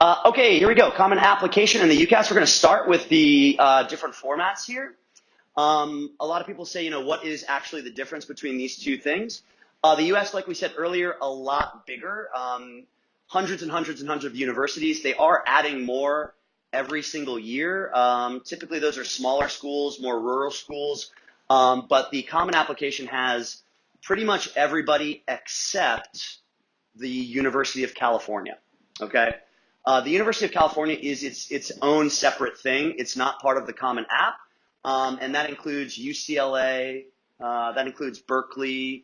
Okay, here we go. Common application in the UCAS. We're going to start with the different formats here. A lot of people say, what is actually the difference between these two things? The US, like we said earlier, a lot bigger. Hundreds and hundreds and hundreds of universities. They are adding more every single year. Typically, those are smaller schools, more rural schools. But the common application has pretty much everybody except the University of California. Okay. The University of California is its own separate thing. It's not part of the Common App, and that includes UCLA, that includes Berkeley,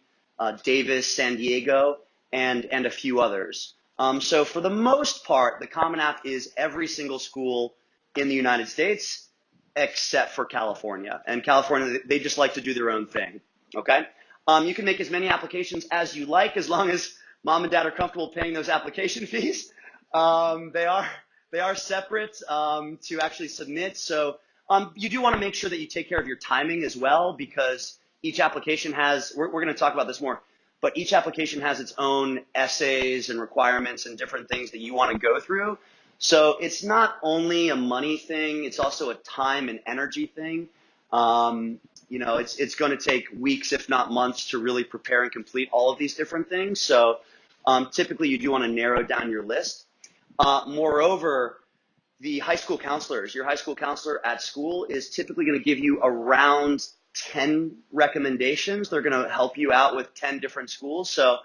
Davis, San Diego, and a few others. So for the most part, the Common App is every single school in the United States except for California. And California, they just like to do their own thing. Okay. You can make as many applications as you like, as long as mom and dad are comfortable paying those application fees. They are separate to actually submit. So you do want to make sure that you take care of your timing as well, because each application has, we're going to talk about this more, but each application has its own essays and requirements and different things that you want to go through. So it's not only a money thing, it's also a time and energy thing. It's going to take weeks, if not months, to really prepare and complete all of these different things. So typically you do want to narrow down your list. Moreover, the high school counselors, your high school counselor at school is typically going to give you around 10 recommendations. They're going to help you out with 10 different schools. So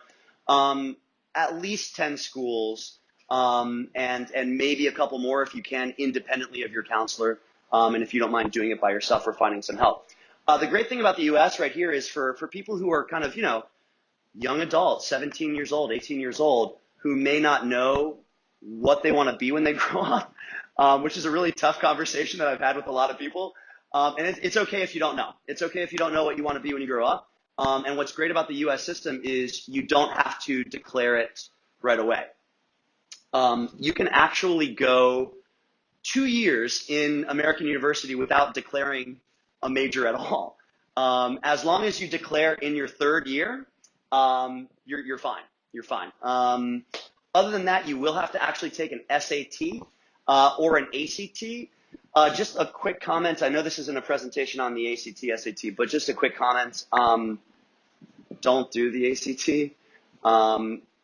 at least 10 schools and maybe a couple more if you can, independently of your counselor, and if you don't mind doing it by yourself or finding some help. The great thing about the U.S. right here is for people who are kind of, young adults, 17 years old, 18 years old, who may not know what they want to be when they grow up, which is a really tough conversation that I've had with a lot of people. And it's okay if you don't know. It's okay if you don't know what you want to be when you grow up. And what's great about the U.S. system is you don't have to declare it right away. You can actually go 2 years in American university without declaring a major at all. As long as you declare in your third year, you're fine. You're fine. Other than that, you will have to actually take an SAT or an ACT. Just a quick comment. I know this isn't a presentation on the ACT, SAT, but just a quick comment. Don't do the ACT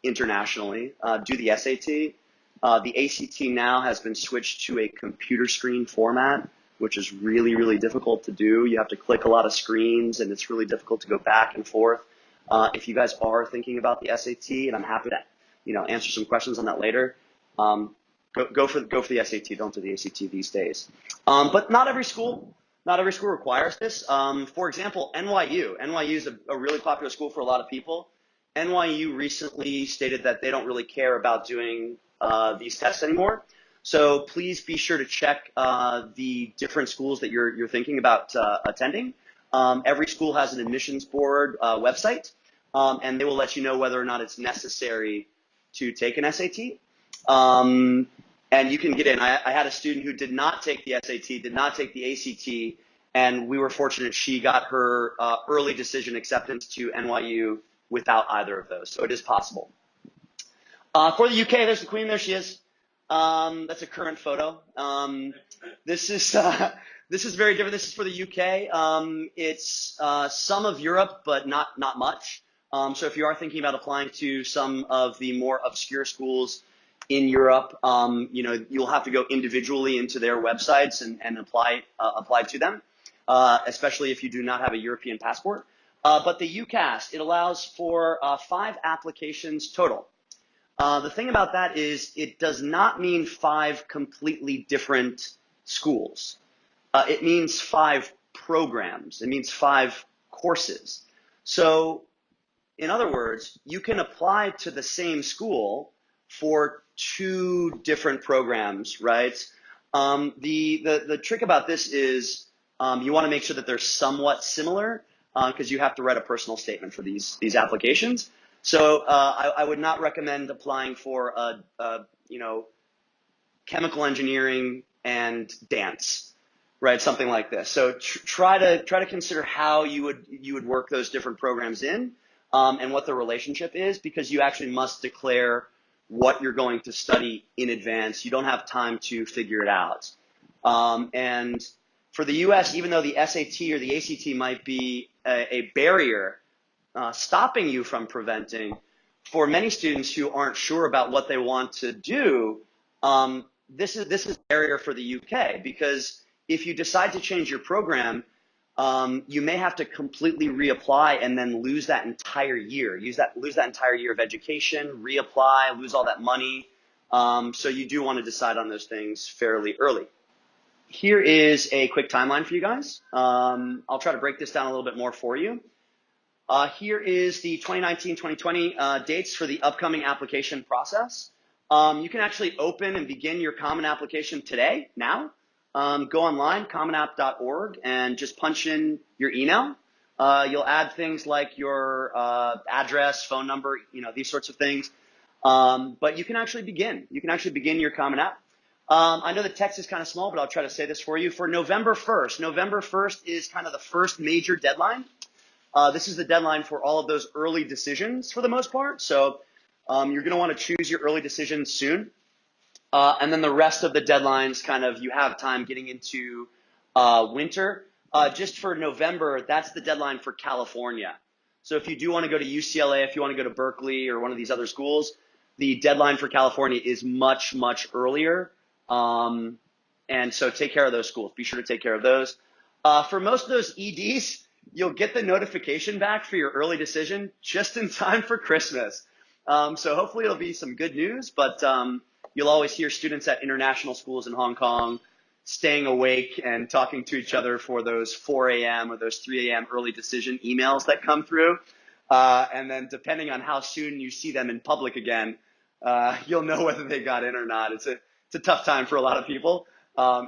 internationally. Do the SAT. The ACT now has been switched to a computer screen format, which is really, really difficult to do. You have to click a lot of screens, and it's really difficult to go back and forth. If you guys are thinking about the SAT, and I'm happy to, answer some questions on that later, go for the SAT. Don't do the ACT these days. But not every school requires this. For example, NYU. NYU is a really popular school for a lot of people. NYU recently stated that they don't really care about doing these tests anymore. So please be sure to check the different schools that you're thinking about attending. Every school has an admissions board website, and they will let you know whether or not it's necessary to take an SAT. And you can get in. I had a student who did not take the SAT, did not take the ACT, and we were fortunate she got her early decision acceptance to NYU without either of those. So it is possible. For the UK, there's the Queen. There she is. That's a current photo. This is very different. This is for the UK. It's some of Europe, but not much. So if you are thinking about applying to some of the more obscure schools in Europe, you'll have to go individually into their websites and apply to them, especially if you do not have a European passport. But the UCAS, it allows for 5 applications total. The thing about that is it does not mean 5 completely different schools. It means 5 programs. It means 5 courses. So in other words, you can apply to the same school for 2 different programs, right? The trick about this is you want to make sure that they're somewhat similar because you have to write a personal statement for these applications. So I would not recommend applying for chemical engineering and dance, right? Something like this. So try to consider how you would work those different programs in and what the relationship is, because you actually must declare what you're going to study in advance. You don't have time to figure it out. And for the U.S., even though the SAT or the ACT might be a barrier stopping you from preventing, for many students who aren't sure about what they want to do, this is a barrier for the UK, because if you decide to change your program, you may have to completely reapply and then lose that entire year. Lose that entire year of education, reapply, lose all that money. So you do want to decide on those things fairly early. Here is a quick timeline for you guys. I'll try to break this down a little bit more for you. Here is the 2019-2020 dates for the upcoming application process. You can actually open and begin your Common Application today, now. Go online, commonapp.org, and just punch in your email. You'll add things like your address, phone number, these sorts of things. But you can actually begin. You can actually begin your Common App. I know the text is kind of small, but I'll try to say this for you. For November 1st, November 1st is kind of the first major deadline. This is the deadline for all of those early decisions for the most part. So you're going to want to choose your early decisions soon. And then the rest of the deadlines, kind of, you have time getting into winter. Just for November, that's the deadline for California. So if you do want to go to UCLA, if you want to go to Berkeley or one of these other schools, the deadline for California is much, much earlier. And so take care of those schools. Be sure to take care of those. For most of those EDs, you'll get the notification back for your early decision just in time for Christmas. So hopefully it'll be some good news, but you'll always hear students at international schools in Hong Kong staying awake and talking to each other for those 4 a.m. or those 3 a.m. early decision emails that come through. And then depending on how soon you see them in public again, you'll know whether they got in or not. It's a tough time for a lot of people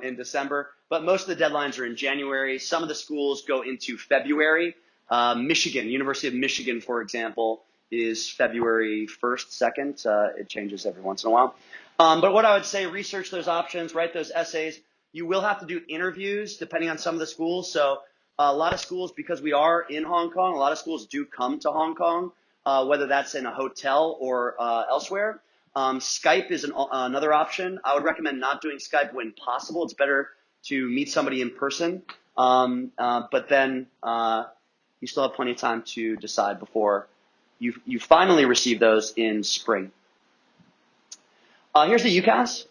in December, but most of the deadlines are in January. Some of the schools go into February. Michigan, University of Michigan, for example, is February 1st, 2nd. It changes every once in a while. But what I would say, research those options, write those essays. You will have to do interviews depending on some of the schools. So a lot of schools, because we are in Hong Kong, a lot of schools do come to Hong Kong, whether that's in a hotel or elsewhere. Skype is another option. I would recommend not doing Skype when possible. It's better to meet somebody in person. But then you still have plenty of time to decide before you finally receive those in spring. Here's the UCAS.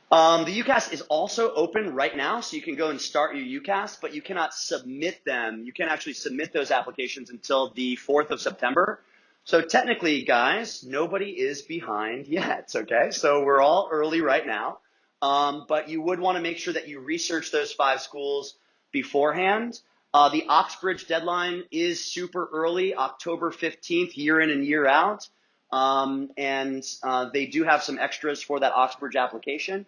The UCAS is also open right now, so you can go and start your UCAS, but you cannot submit them. You can't actually submit those applications until the 4th of September. So technically, guys, nobody is behind yet, okay? So we're all early right now, but you would want to make sure that you research those 5 schools beforehand. The Oxbridge deadline is super early, October 15th, year in and year out. And they do have some extras for that Oxbridge application.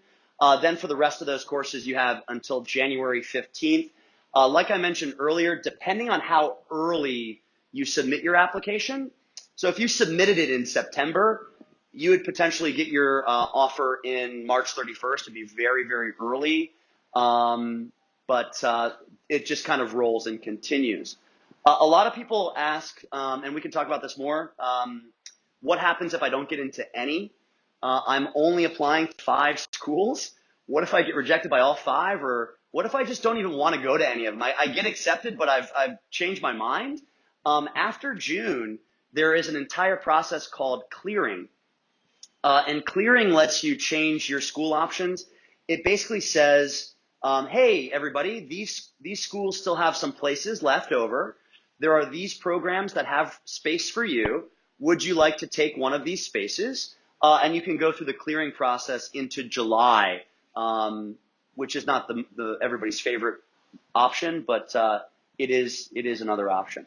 Then for the rest of those courses, you have until January 15th. Like I mentioned earlier, depending on how early you submit your application, so if you submitted it in September, you would potentially get your offer in March 31st. It'd be very, very early, but it just kind of rolls and continues. A lot of people ask, and we can talk about this more, what happens if I don't get into any? I'm only applying to 5 schools. What if I get rejected by all 5? Or what if I just don't even want to go to any of them? I get accepted, but I've changed my mind. After June, there is an entire process called clearing. And clearing lets you change your school options. It basically says, hey, everybody, these schools still have some places left over. There are these programs that have space for you. Would you like to take one of these spaces? And you can go through the clearing process into July, which is not the everybody's favorite option, but it is another option.